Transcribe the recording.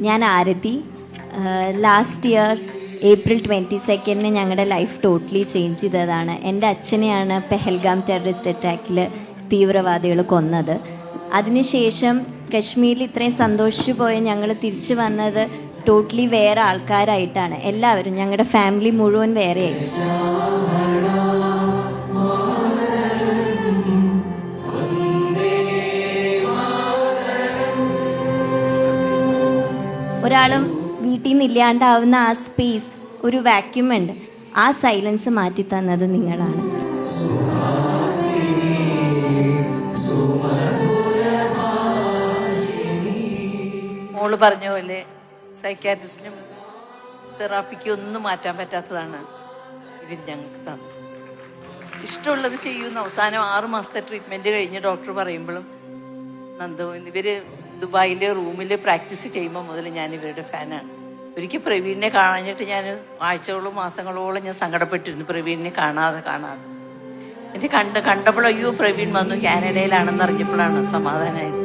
ഞാൻ ആരതി. Last year April 22 ഞങ്ങളുടെ life totally change ചെയ്തതാണ്. എൻ്റെ അച്ഛനെയാണ് പെഹൽഗാം ടെററിസ്റ്റ് അറ്റാക്കിൽ തീവ്രവാദികൾ കൊന്നത്. അതിനുശേഷം കശ്മീരിൽ ഇത്രയും സന്തോഷിച്ചു പോയ ഞങ്ങൾ തിരിച്ചു വന്നത് ടോട്ടലി വേറെ ആൾക്കാരായിട്ടാണ്. എല്ലാവരും ഞങ്ങളുടെ ഫാമിലി മുഴുവൻ വേറെയായി. ഒരാളും വീട്ടിൽ നിന്ന് ഇല്ലാണ്ടാവുന്ന ആ സ്പേസ്, ഒരു വാക്യൂം ഉണ്ട്, ആ സൈലൻസ് മാറ്റി തന്നത് നിങ്ങളാണ്. മോള് പറഞ്ഞ പോലെ സൈക്കാട്രിസ്റ്റിനും തെറാപ്പിക്കും ഒന്നും മാറ്റാൻ പറ്റാത്തതാണ് ഇവർ ഞങ്ങൾക്ക് തന്നത്. ഇഷ്ടമുള്ളത് ചെയ്യുന്ന അവസാനം 6 മാസത്തെ ട്രീറ്റ്മെന്റ് കഴിഞ്ഞ് ഡോക്ടർ പറയുമ്പോഴും നന്ദു ഇവര് ദുബായിലെ റൂമിൽ പ്രാക്ടീസ് ചെയ്യുമ്പോൾ മുതൽ ഞാൻ ഇവരുടെ ഫാനാണ്. ഒരിക്കൽ പ്രവീണിനെ കാണാഞ്ഞിട്ട് ഞാൻ ആഴ്ചകളോ മാസങ്ങളോളം ഞാൻ സങ്കടപ്പെട്ടിരുന്നു, പ്രവീണിനെ കാണാതെ. എന്നെ കണ്ടപ്പോൾ അയ്യോ പ്രവീൺ വന്നു, കാനഡയിലാണെന്ന് അറിഞ്ഞപ്പോഴാണ് സമാധാനമായത്.